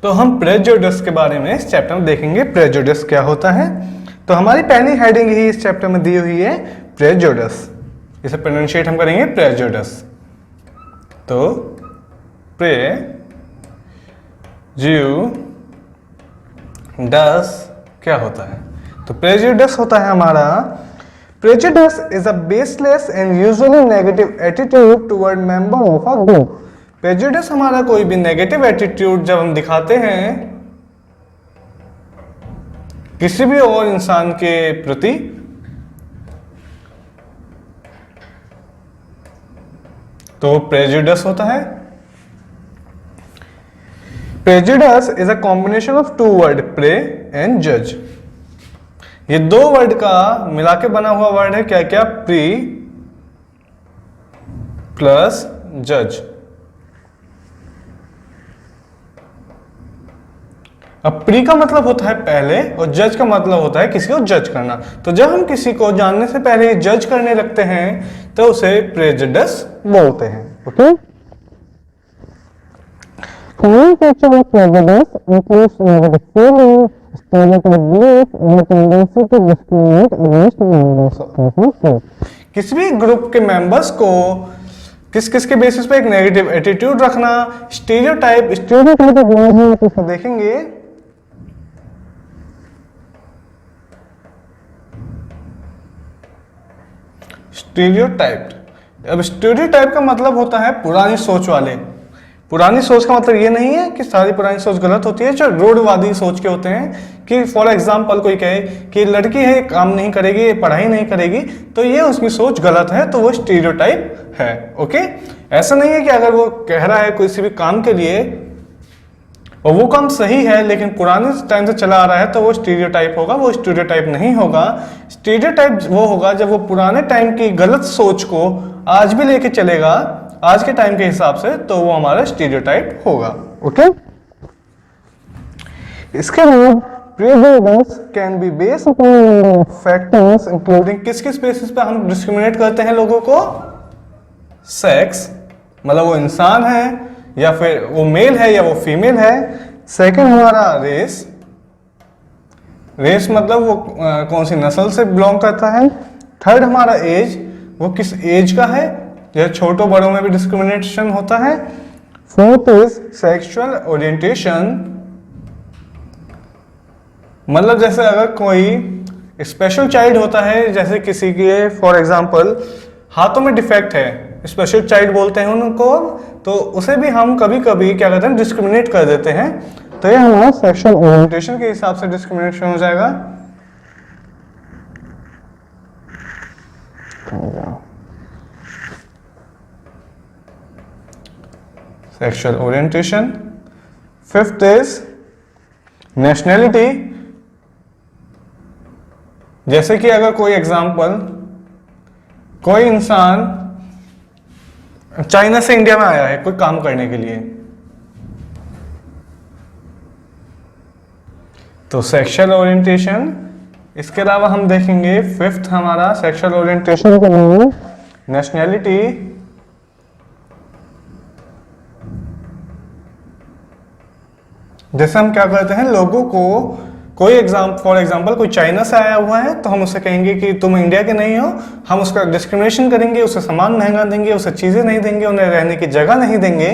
तो हम प्रेजुडिस के बारे में इस चैप्टर में देखेंगे। प्रेजुडिस क्या होता है, तो हमारी पहली हेडिंग ही इस चैप्टर में दी हुई है प्रेजुडिस। इसे प्रोनाउंशिएट हम करेंगे प्रेजुडिस। तो प्रेजुडिस क्या होता है, तो प्रेजुडिस होता है हमारा, prejudice is a baseless and usually negative attitude toward member of a group। prejudice हमारा कोई भी नेगेटिव एटीट्यूड जब हम दिखाते हैं किसी भी और इंसान के प्रति, तो prejudice होता है। prejudice is a combination of two words, pre and judge। ये दो वर्ड का मिला के बना हुआ वर्ड है, क्या क्या, प्री प्लस जज। अब प्री का मतलब होता है पहले और जज का मतलब होता है किसी को जज करना। तो जब हम किसी को जानने से पहले जज करने लगते हैं तो उसे प्रेजुडिस बोलते हैं। ओके, किसी भी ग्रुप के मेंबर्स को किस किस के बेसिस पे एक नेगेटिव एटीट्यूड रखना, स्टीरियोटाइप देखेंगे। स्टीरियोटाइप, अब स्टीरियोटाइप का मतलब होता है पुरानी सोच वाले। पुरानी सोच का मतलब ये नहीं है कि सारी पुरानी सोच गलत होती है, जो रूढ़वादी सोच के होते हैं कि फॉर एग्जांपल कोई कहे कि लड़की है काम नहीं करेगी, पढ़ाई नहीं करेगी, तो ये उसकी सोच गलत है, तो वो स्टीरियोटाइप है। ओके, ऐसा नहीं है कि अगर वो कह रहा है किसी भी काम के लिए और वो काम सही है लेकिन पुराने टाइम से चला आ रहा है तो वो स्टीरियोटाइप होगा, वो स्टीरियोटाइप नहीं होगा। स्टीरियोटाइप वो होगा जब वो पुराने टाइम की गलत सोच को आज भी लेके चलेगा आज के टाइम के हिसाब से, तो वो हमारा स्टीरियोटाइप होगा। ओके, इसके बाद prejudice can be based upon factors including किस किस बेसिस पे हम डिस्क्रिमिनेट करते हैं लोगों को, सेक्स मतलब वो इंसान है या फिर वो मेल है या वो फीमेल है। सेकंड हमारा रेस, रेस मतलब वो कौन सी नस्ल से बिलोंग करता है। थर्ड हमारा एज, वो किस एज का है, या छोटों बड़ों में भी डिस्क्रिमिनेशन होता है। फोर्थ इज सेक्सुअल ओरिएंटेशन, मतलब जैसे अगर कोई स्पेशल चाइल्ड होता है, जैसे किसी के फॉर एग्जांपल हाथों में डिफेक्ट है, स्पेशल चाइल्ड बोलते हैं उनको, तो उसे भी हम कभी कभी क्या कहते हैं डिस्क्रिमिनेट कर देते हैं, तो ये हमारा सेक्सुअल ओरिएंटेशन के हिसाब से डिस्क्रिमिनेशन हो जाएगा। Sexual orientation. Fifth is nationality, जैसे कि अगर कोई एग्जांपल, कोई इंसान चाइना से इंडिया में आया है कोई काम करने के लिए, तो सेक्सुअल ओरिएंटेशन। इसके अलावा हम देखेंगे फिफ्थ हमारा सेक्सुअल ओरिएंटेशन के लिए नेशनैलिटी, जैसे हम क्या करते हैं लोगों को कोई फॉर एग्जांपल कोई चाइना से आया हुआ है तो हम उससे कहेंगे कि तुम इंडिया के नहीं हो, हम उसका डिस्क्रिमिनेशन करेंगे, उसे सामान महंगा देंगे, उसे चीजें नहीं देंगे, उन्हें रहने की जगह नहीं देंगे।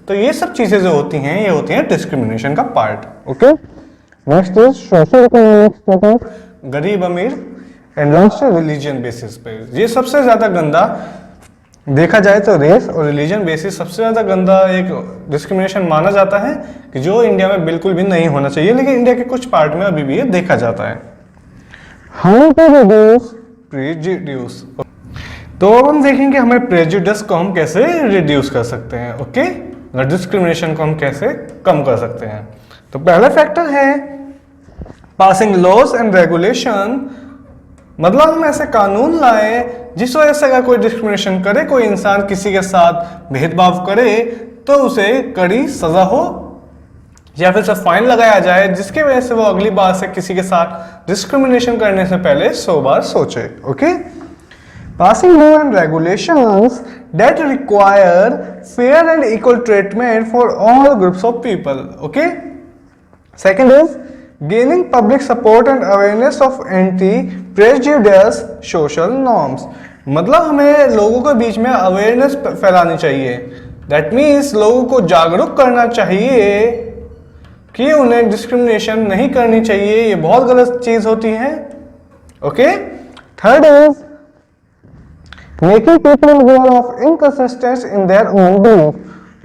तो ये सब चीजें जो होती हैं ये होती हैं डिस्क्रिमिनेशन का part. Okay, next is social economic status, गरीब अमीर, एंड लास्ट रिलीजन बेसिस पे। ये सबसे ज्यादा गंदा देखा जाए तो रेस और रिलीजन बेसिस सबसे ज्यादा गंदा एक डिस्क्रिमिनेशन माना जाता है कि जो इंडिया में बिल्कुल भी नहीं होना चाहिए, लेकिन इंडिया के कुछ पार्ट में अभी भी ये देखा जाता है। हाउ टू रिड्यूस प्रेजुडिस, तो अब हम देखेंगे हमें प्रेजुडिस को हम कैसे रिड्यूस कर सकते हैं। ओके, डिस्क्रिमिनेशन को हम कैसे कम कर सकते हैं। तो पहला फैक्टर है पासिंग लॉज एंड रेगुलेशन, मतलब हम ऐसे कानून लाए जिस वजह से अगर कोई डिस्क्रिमिनेशन करे, कोई इंसान किसी के साथ भेदभाव करे, तो उसे कड़ी सजा हो या फिर सिर्फ फाइन लगाया जाए, जिसकी वजह से वो अगली बार से किसी के साथ डिस्क्रिमिनेशन करने से पहले 100 बार सोचे। Okay, passing law and regulations that require fair and equal treatment for all groups of people. Okay, second is gaining public support and awareness of anti prejudice social norms. मतलब हमें लोगों के बीच में अवेयरनेस फैलानी चाहिए। दैट मीन्स लोगों को जागरूक करना चाहिए कि उन्हें डिस्क्रिमिनेशन नहीं करनी चाहिए, ये बहुत गलत चीज होती है। Okay. Third is making people aware of inconsistence in their own belief.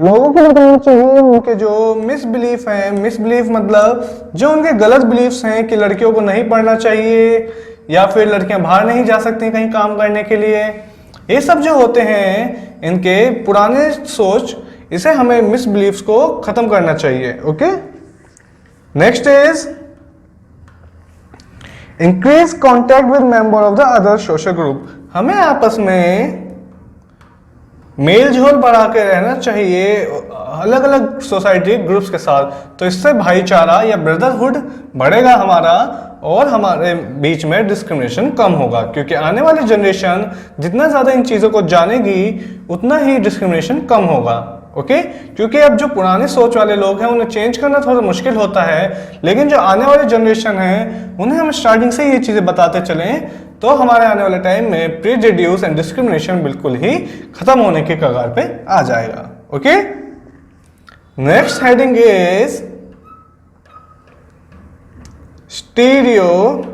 लोगों को बताना चाहिए उनके जो मिसबिलीफ हैं, मिसबिलीफ मतलब जो उनके गलत बिलीफ्स हैं कि लड़कियों को नहीं पढ़ना चाहिए या फिर लड़कियां बाहर नहीं जा सकती कहीं काम करने के लिए, ये सब जो होते हैं इनके पुराने सोच, इसे हमें मिसबिलीफ्स को खत्म करना चाहिए। Okay. Next is increase contact with member of the other social group. हमें आपस में मेल जोल बढ़ा के रहना चाहिए अलग अलग सोसाइटी ग्रुप्स के साथ, तो इससे भाईचारा या ब्रदरहुड बढ़ेगा हमारा और हमारे बीच में डिस्क्रिमिनेशन कम होगा, क्योंकि आने वाली जनरेशन जितना ज़्यादा इन चीज़ों को जानेगी उतना ही डिस्क्रिमिनेशन कम होगा। ओके। क्योंकि अब जो पुराने सोच वाले लोग हैं उन्हें चेंज करना थोड़ा मुश्किल होता है, लेकिन जो आने वाली जनरेशन है उन्हें हम स्टार्टिंग से ये चीज़ें बताते चलें तो हमारे आने वाले टाइम में प्रीजुडिस एंड डिस्क्रिमिनेशन बिल्कुल ही खत्म होने के कगार पे आ जाएगा। Okay. Next heading is stereotype.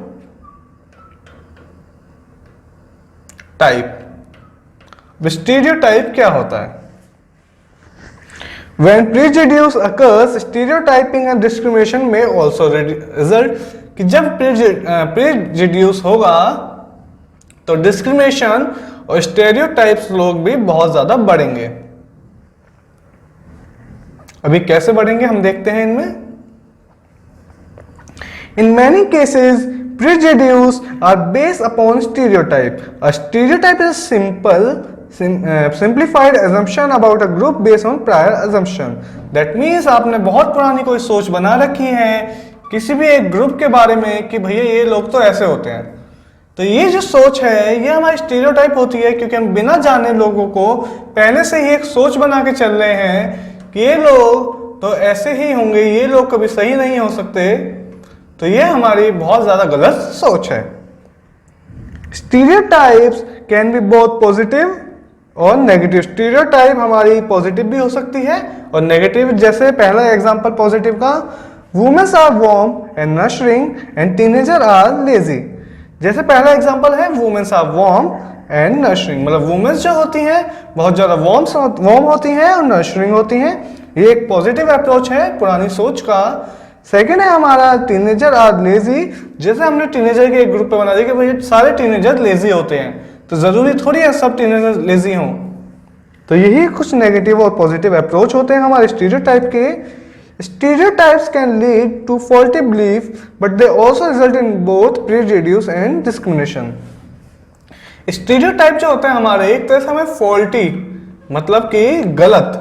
Stereotype क्या होता है? When prejudice occurs, stereotyping and discrimination may also result। कि जब prejudice होगा तो डिस्क्रिमिनेशन और स्टेरियोटाइप्स लोग भी बहुत ज्यादा बढ़ेंगे। अभी कैसे बढ़ेंगे हम देखते हैं इनमें। In many cases, prejudice are based upon stereotype. A stereotype is simplified assumption about a group based on prior assumption. That means आपने बहुत पुरानी कोई सोच बना रखी है किसी भी एक ग्रुप के बारे में कि भैया ये लोग तो ऐसे होते हैं, तो ये जो सोच है ये हमारी स्टीरियोटाइप होती है, क्योंकि हम बिना जाने लोगों को पहले से ही एक सोच बना के चल रहे हैं कि ये लोग तो ऐसे ही होंगे, ये लोग कभी सही नहीं हो सकते। तो ये हमारी बहुत ज्यादा गलत सोच है। Stereotypes can be both positive और नेगेटिव। स्टीरियोटाइप हमारी पॉजिटिव भी हो सकती है और नेगेटिव, जैसे पहला एग्जांपल पॉजिटिव का, womens are warm and nurturing and teenager are lazy. जैसे पहला एग्जांपल है womens are warm and nurturing, मतलब वुमेन्स जो होती हैं बहुत ज्यादा वार्म होती हैं और नर्चरिंग होती हैं। ये एक पॉजिटिव अप्रोच है पुरानी सोच का। सेकेंड है हमारा टीनेजर आर लेजी। जैसे हमने टीनेजर के एक ग्रुप पे बना दिया कि भाई सारे टीनेजर लेजी होते हैं, तो जरूरी थोड़ी है सब टीनेजर लेजी हों। तो यही कुछ नेगेटिव और पॉजिटिव अप्रोच होते हैं हमारे स्टीरियोटाइप के। Stereotypes can lead to faulty belief, but they also result in both prejudice and discrimination. Stereotype जो होते हैं हमारे एक तरह से हमें faulty मतलब कि गलत,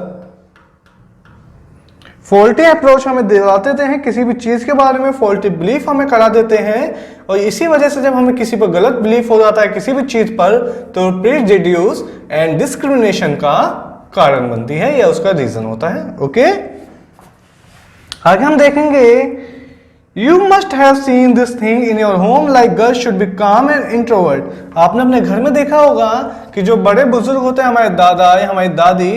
faulty approach हमें दिला देते हैं किसी भी चीज के बारे में, faulty belief हमें करा देते हैं, और इसी वजह से जब हमें किसी पर गलत belief हो जाता है किसी भी चीज पर, तो prejudice and discrimination का कारण बनती है या उसका रीजन होता है। ओके। आगे हम देखेंगे, you must have seen this thing in your home like girls should be काम एंड इंट्रोवर्ट। आपने अपने घर में देखा होगा कि जो बड़े बुजुर्ग होते हैं, हमारे दादा या हमारी दादी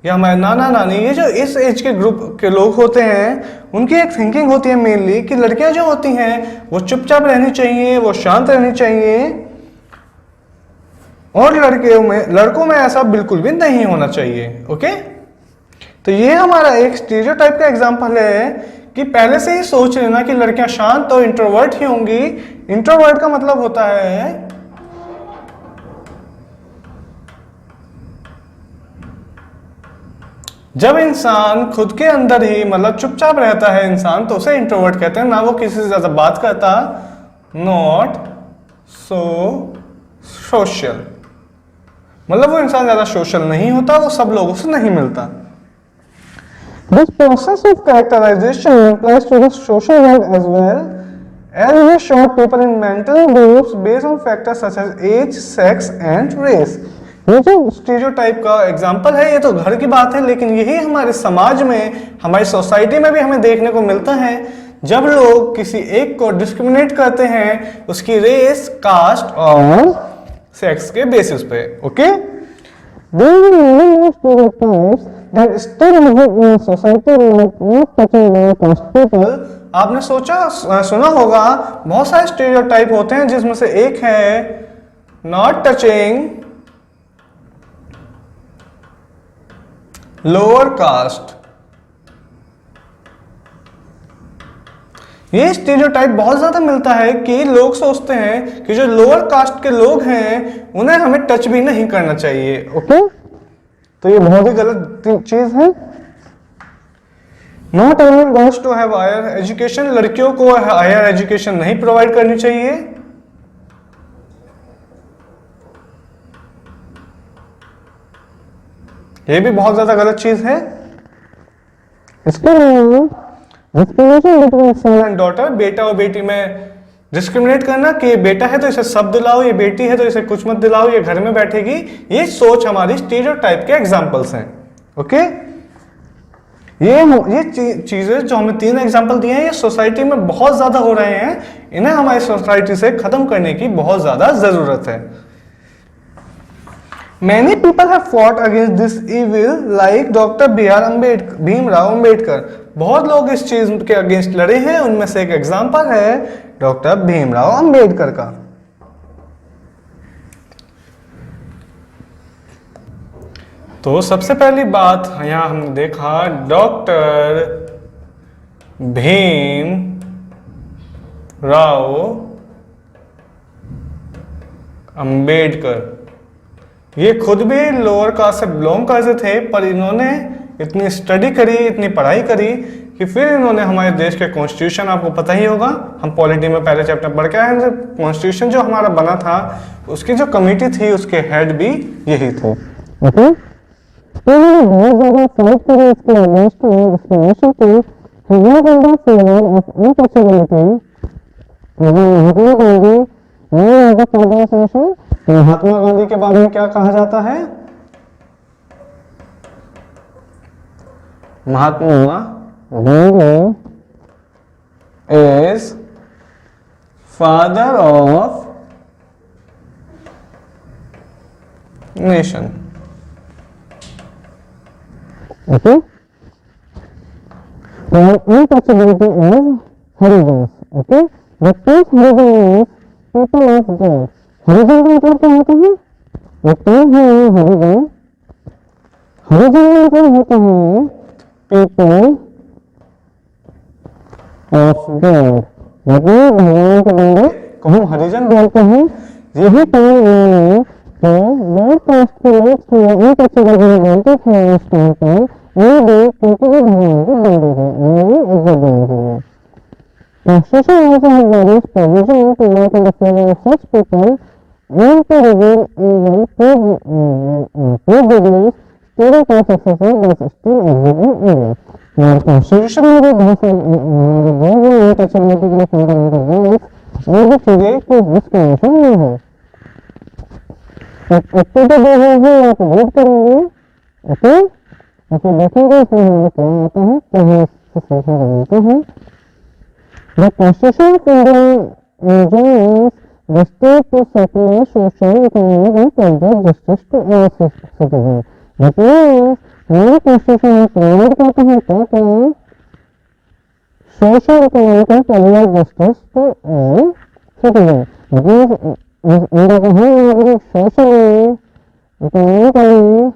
या हमारे नाना नानी, ये जो इस एज के ग्रुप के लोग होते हैं, उनकी एक थिंकिंग होती है मेनली कि लड़कियां जो होती हैं वो चुपचाप रहनी चाहिए, वो शांत रहनी चाहिए, और लड़कों में ऐसा बिल्कुल भी नहीं होना चाहिए। ओके। तो ये हमारा एक स्टीरियोटाइप का एग्जांपल है कि पहले से ही सोच लेना कि लड़कियां शांत और इंट्रोवर्ट ही होंगी। इंट्रोवर्ट का मतलब होता है जब इंसान खुद के अंदर ही मतलब चुपचाप रहता है इंसान, तो उसे इंट्रोवर्ट कहते हैं। ना वो किसी से ज्यादा बात करता, नॉट सो सोशल, मतलब वो इंसान ज्यादा सोशल नहीं होता, वो सब लोगों से नहीं मिलता। This process of characterization applies to the social world as well, as we sort people in mental groups based on factors such as age, sex and race. ये जो स्टीरियोटाइप का एग्जाम्पल है ये तो घर की बात है, लेकिन यही हमारे समाज में, हमारी सोसाइटी में भी हमें देखने को मिलता है। जब लोग किसी एक को डिस्क्रिमिनेट करते हैं उसकी रेस, कास्ट और सेक्स के बेसिस पे। ओके, आपने सुना होगा बहुत सारे स्टीरियोटाइप होते हैं जिसमें से एक है नॉट टचिंग लोअर कास्ट। ये स्टीरियोटाइप बहुत ज्यादा मिलता है कि लोग सोचते हैं कि जो लोअर कास्ट के लोग हैं उन्हें हमें टच भी नहीं करना चाहिए। ओके, तो ये बहुत ही गलत चीज है। Not everyone goes to have higher education, लड़कियों को हायर एजुकेशन नहीं प्रोवाइड करनी चाहिए। ये भी बहुत ज्यादा गलत चीज है। इसके डिस्क्रिमिनेशन डॉटर, बेटा और बेटी में डिस्क्रिमिनेट करना कि बेटा है तो इसे सब दिलाओ, ये बेटी है तो इसे कुछ मत दिलाओ, ये घर में बैठेगी, ये सोच हमारी स्टीरियोटाइप के एग्जांपल्स हैं। ओके, ये चीजें जो हमें 3 एग्जांपल दिए हैं ये सोसाइटी में बहुत ज्यादा हो रहे हैं, इन्हें हमारी सोसाइटी से खत्म करने की बहुत ज्यादा जरूरत है। Many people have fought against this evil, like doctor Bhimrao Ambedkar. बहुत लोग इस चीज के अगेंस्ट लड़े हैं, उनमें से एक एग्जांपल है डॉक्टर भीमराव अंबेडकर का। तो सबसे पहली बात यहां हमने देखा डॉक्टर भीमराव अंबेडकर, ये खुद भी लोअर कास्ट से बिलोंग करते थे, पर इन्होंने इतनी स्टडी करी, इतनी पढ़ाई करी कि फिर इन्होंने हमारे देश के कॉन्स्टिट्यूशन, आपको पता ही होगा, हम पॉलिटी में पहले चैप्टर पढ़ के आए हैं, कॉन्स्टिट्यूशन जो हमारा बना था उसकी जो कमेटी थी उसके हेड भी यही थे। ओके, बहुत ज्यादा फाइट करी इसके अगेंस्ट में, डिस्क्रिमिनेशन की, महात्मा गांधी के बारे में क्या कहा जाता है? Mahatma Gandhi is father of nation. Okay, untouchability is Harijans. Okay, the first Harijan means people of God. हरिजन का मतलब क्या होता है? लगता है हरिजन, हरिजन का मतलब होता है पीपल ऑफ गॉड, मतलब भगवान के बंदे को हम हरिजन बोलते हैं। यही काम इन्होंने तो लोअर कास्ट के लोग थे, उनका चीज़ बोलते थे उस टाइम पर, ये भी क्योंकि ये भगवान के बंदे हैं, उन्होंने इज्जत देनी चाहिए। Constitution also has various provisions to work in the favor of such people and to reveal even pre-degrees student class successors that still exist in India. और Constitution में भी बहुत सारे untouchability के लिए fundamental rights और भी चीजें कोई डिस्क्रिमिनेशन नहीं है। एक तो जो है आप रीड करेंगे, ओके, आप देखेंगे इसमें हमें क्या आता है, क्या हम इससे समझने बनते हैं। The Constitution of India enjoins the state to supply social, economic and political justice to all citizens. That means हमारा Constitution में प्रोवाइड करता है क्या social, economic and political justice to all citizens. That means India का हर नागरिक socially, economically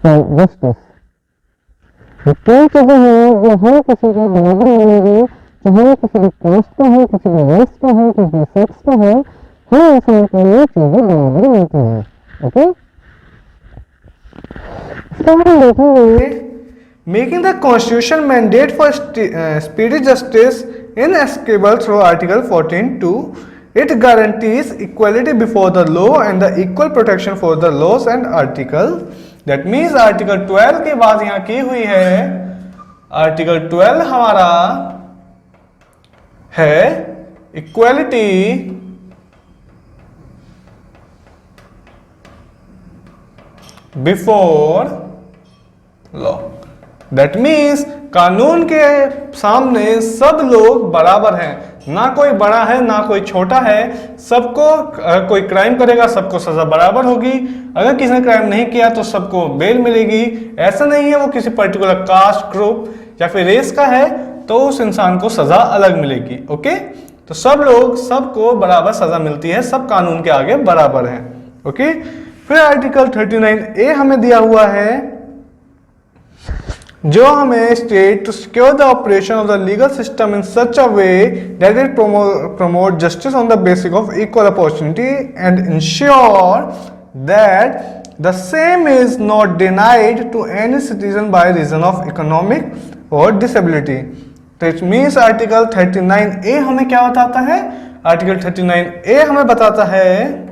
और justice, तीन चीजें हैं जो हर किसी को बराबर मिलेगी, चाहे किसी की कास्ट का है, किसी की रेस का है, किसी की सेक्स का है, हर इंसान को ये चीजें बराबर मिलती हैं। ओके, इसका हम देखेंगे making the constitution mandate for speedy justice inescapable through Article 14(2). It guarantees equality before the law and the equal protection for the laws and article. That means article 12 की बात यहाँ की हुई है। आर्टिकल 12 हमारा है equality before law. That means कानून के सामने सब लोग बराबर हैं, ना कोई बड़ा है ना कोई छोटा है, सबको कोई क्राइम करेगा सबको सजा बराबर होगी, अगर किसी ने क्राइम नहीं किया तो सबको बेल मिलेगी। ऐसा नहीं है वो किसी पर्टिकुलर कास्ट, ग्रुप या फिर रेस का है तो उस इंसान को सजा अलग मिलेगी। ओके, तो सब लोग, सबको बराबर सजा मिलती है, सब कानून के आगे बराबर हैं। ओके, फिर आर्टिकल 39A हमें दिया हुआ है जो हमें state to secure the operation of the legal system in such a way that it promote justice on the basis of equal opportunity and ensure that the same is not denied to any citizen by reason of economic or disability। तो it means article 39A हमें क्या बताता है? Article 39A हमें बताता है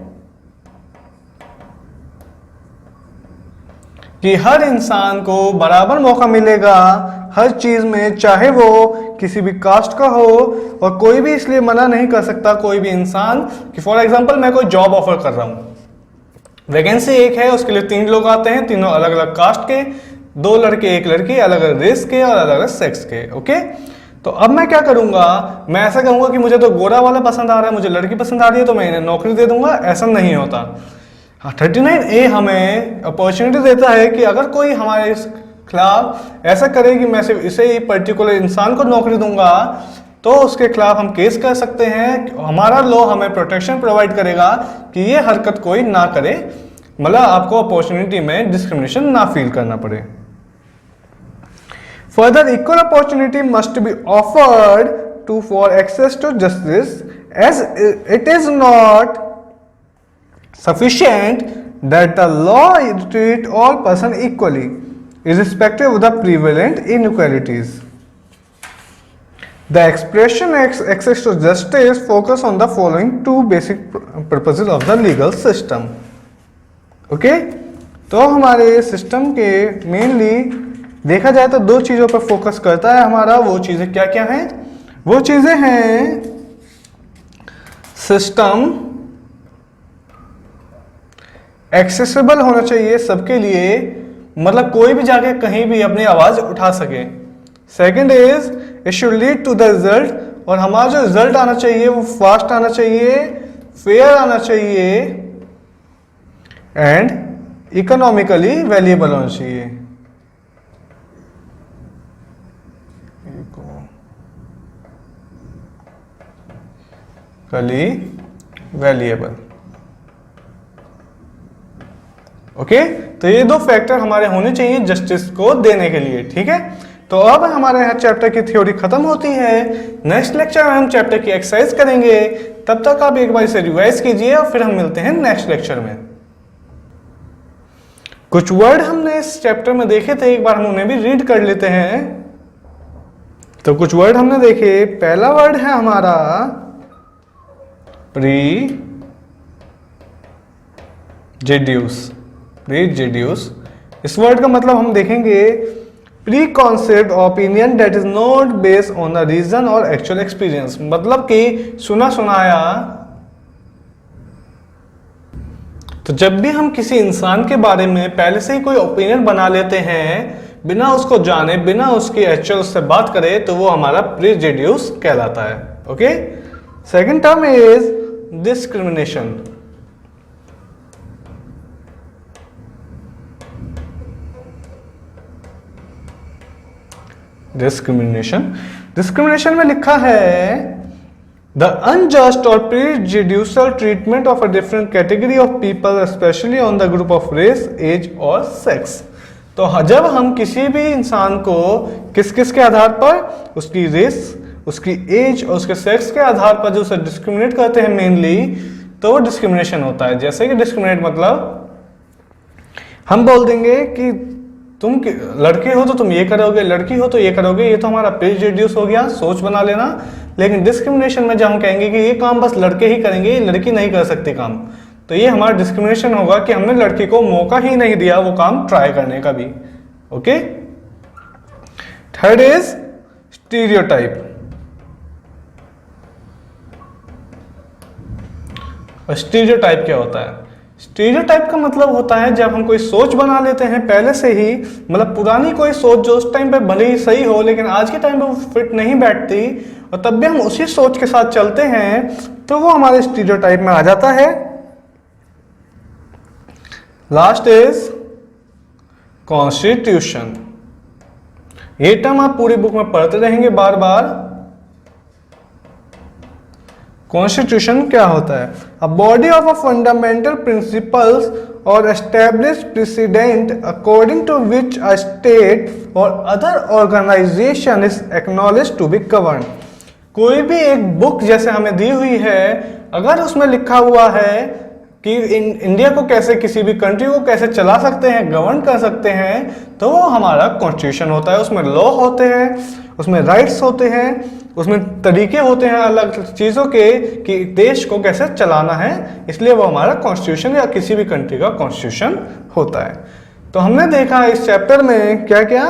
कि हर इंसान को बराबर मौका मिलेगा हर चीज में, चाहे वो किसी भी कास्ट का हो, और कोई भी इसलिए मना नहीं कर सकता कोई भी इंसान कि फॉर एग्जांपल मैं कोई जॉब ऑफर कर रहा हूं, वैकेंसी एक है, उसके लिए 3 लोग आते हैं, तीनों अलग अलग कास्ट के, 2 लड़के 1 लड़की, अलग अलग रेस के और अलग अलग सेक्स के। ओके, तो अब मैं क्या करूंगा, मैं ऐसा कहूंगा कि मुझे तो गोरा वाला पसंद आ रहा है, मुझे लड़की पसंद आ रही है तो मैं इन्हें नौकरी दे दूंगा, ऐसा नहीं होता। 39A हमें अपॉर्चुनिटी देता है कि अगर कोई हमारे खिलाफ ऐसा करे कि मैं सिर्फ इसे ही पर्टिकुलर इंसान को नौकरी दूंगा तो उसके खिलाफ हम केस कर सकते हैं। हमारा लॉ हमें प्रोटेक्शन प्रोवाइड करेगा कि ये हरकत कोई ना करे, मतलब आपको अपॉर्चुनिटी में डिस्क्रिमिनेशन ना फील करना पड़े। Further equal opportunity must be offered to for access to justice as it is not sufficient that the law treat all persons equally, irrespective of the prevalent inequalities. The expression access to justice focus on the following 2 basic purposes of the legal system. Okay? तो हमारे system के mainly देखा जाए तो 2 चीजों पर focus करता है हमारा। वो चीजें क्या क्या हैं? वो चीजें हैं सिस्टम एक्सेसिबल होना चाहिए सबके लिए, मतलब कोई भी जाके कहीं भी अपनी आवाज उठा सके। Second is it should lead to the result, और हमारा जो रिजल्ट आना चाहिए वो फास्ट आना चाहिए, फेयर आना चाहिए एंड इकोनॉमिकली वैल्यूएबल होना चाहिए। वैल्यूएबल। ओके, तो ये 2 फैक्टर हमारे होने चाहिए जस्टिस को देने के लिए। ठीक है, तो अब हमारे यहाँ चैप्टर की थ्योरी खत्म होती है। नेक्स्ट लेक्चर में हम चैप्टर की एक्सरसाइज करेंगे, तब तक आप एक बार इसे रिवाइज कीजिए और फिर हम मिलते हैं नेक्स्ट लेक्चर में। कुछ वर्ड हमने इस चैप्टर में देखे थे, एक बार हम उन्हें भी रीड कर लेते हैं। तो कुछ वर्ड हमने देखे, पहला वर्ड है हमारा प्रीजेड्यूस। इस वर्ड का मतलब हम देखेंगे pre concept opinion that is not based on the reason और एक्चुअल एक्सपीरियंस, मतलब कि सुना सुनाया। तो जब भी हम किसी इंसान के बारे में पहले से ही कोई ओपिनियन बना लेते हैं बिना उसको जाने, बिना उसकी एक्चुअल से बात करें, तो वो हमारा प्रीजेड्यूस कहलाता है। Okay, second term is discrimination. Discrimination में लिखा है द अनजस्ट और prejudicial treatment of a different category of people specially on the group of race, age और सेक्स। तो जब हम किसी भी इंसान को किस किस के आधार पर, उसकी रेस, उसकी एज और उसके सेक्स के आधार पर जो उसे डिस्क्रिमिनेट करते हैं मेनली, तो वो डिस्क्रिमिनेशन होता है। जैसे कि डिस्क्रिमिनेट मतलब हम बोल देंगे कि तुम लड़के हो तो तुम ये करोगे, लड़की हो तो ये करोगे, ये तो हमारा प्रीजुडिस हो गया, सोच बना लेना। लेकिन डिस्क्रिमिनेशन में जब हम कहेंगे कि ये काम बस लड़के ही करेंगे, लड़की नहीं कर सकती काम, तो ये हमारा डिस्क्रिमिनेशन होगा कि हमने लड़की को मौका ही नहीं दिया वो काम ट्राई करने का भी। Okay, third is stereotype. Stereotype क्या होता है? स्टीरियोटाइप का मतलब होता है जब हम कोई सोच बना लेते हैं पहले से ही, मतलब पुरानी कोई सोच जो उस टाइम पे भले ही सही हो लेकिन आज के टाइम पे वो फिट नहीं बैठती, और तब भी हम उसी सोच के साथ चलते हैं, तो वो हमारे स्टीरियोटाइप में आ जाता है। Last is constitution. ये टर्म आप पूरी बुक में पढ़ते रहेंगे बार बार। कॉन्स्टिट्यूशन क्या होता है? A body of a fundamental principles और establish president according to which a state और other organisation is acknowledge to be govern. कोई भी एक बुक जैसे हमें दी हुई है, अगर उसमें लिखा हुआ है कि इंडिया को कैसे, किसी भी कंट्री को कैसे चला सकते हैं, गवर्न कर सकते हैं, तो वो हमारा कॉन्स्टिट्यूशन होता है। उसमें लॉ होते हैं, उसमें राइट्स होते हैं, उसमें तरीके होते हैं अलग चीज़ों के कि देश को कैसे चलाना है, इसलिए वो हमारा कॉन्स्टिट्यूशन या किसी भी कंट्री का कॉन्स्टिट्यूशन होता है। तो हमने देखा इस चैप्टर में क्या क्या,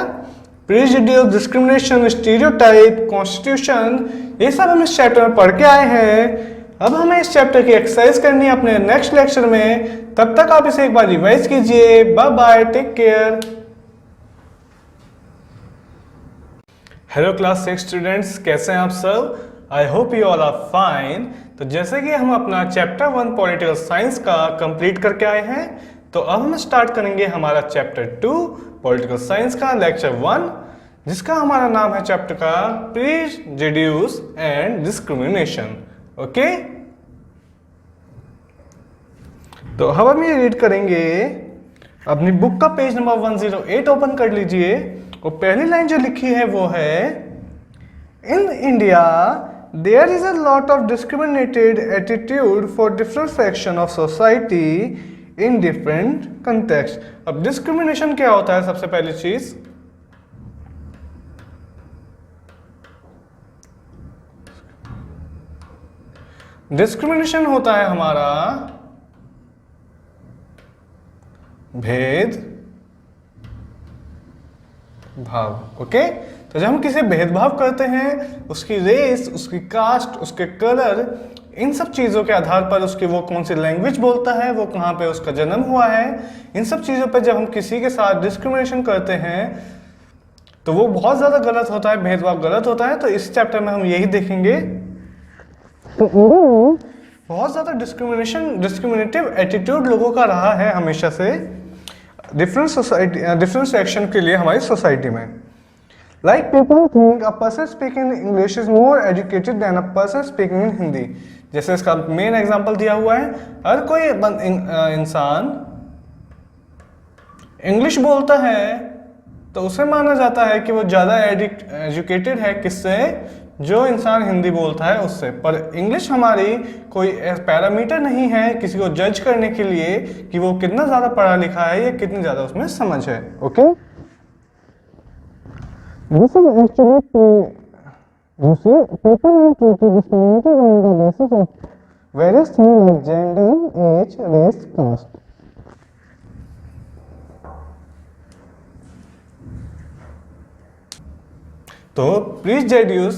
प्रेजुडिस, डिस्क्रिमिनेशन, स्टीरियोटाइप, कॉन्स्टिट्यूशन, ये सब हम इस चैप्टर में पढ़ के आए हैं। अब हमें इस चैप्टर की एक्सरसाइज करनी है अपने नेक्स्ट लेक्चर में। तब तक आप इसे एक बार रिवाइज कीजिए। Bye bye, take care. Hello class 6 students, कैसे हैं आप सब? I hope you all are fine. तो जैसे कि हम अपना चैप्टर 1 पॉलिटिकल साइंस का कंप्लीट करके आए हैं, तो अब हम स्टार्ट करेंगे हमारा चैप्टर 2 पॉलिटिकल साइंस का लेक्चर 1, जिसका हमारा नाम है चैप्टर का प्रेजुडिस एंड डिस्क्रिमिनेशन। ओके, तो हम ये रीड करेंगे। अपनी बुक का पेज नंबर 108 ओपन कर लीजिए, और पहली लाइन जो लिखी है वो है, in India there is a lot of discriminated attitude for different section of society in different context. अब डिस्क्रिमिनेशन क्या होता है? सबसे पहली चीज, डिस्क्रिमिनेशन होता है हमारा भेद भाव। ओके, तो जब हम किसी भेदभाव करते हैं, उसकी रेस, उसकी कास्ट, उसके कलर, इन सब चीज़ों के आधार पर, उसकी वो कौन सी लैंग्वेज बोलता है, वो कहाँ पे उसका जन्म हुआ है, इन सब चीज़ों पे जब हम किसी के साथ डिस्क्रिमिनेशन करते हैं, तो वो बहुत ज़्यादा गलत होता है, भेदभाव गलत होता है। तो इस चैप्टर में हम यही देखेंगे। बहुत ज़्यादा डिस्क्रिमिनेटिव एटीट्यूड लोगों का रहा है हमेशा से डिफरेंट सेक्शन के लिए हमारी सोसाइटी में। Like people think a person speaking English is more educated then a person speaking in Hindi. जैसे इसका मेन एग्जांपल दिया हुआ है, हर कोई इंसान इंग्लिश बोलता है तो उसे माना जाता है कि वो ज़्यादा एजुकेटेड है, किससे? जो इंसान हिंदी बोलता है उससे। पर इंग्लिश हमारी कोई पैरामीटर नहीं है किसी को जज करने के लिए कि वो कितना ज़्यादा पढ़ा लिखा है या कितनी ज़्यादा उसमें समझ है। Okay, this is actually people are treated discriminated on the basis of various things like gender, age, race, caste. तो प्रेजुडिस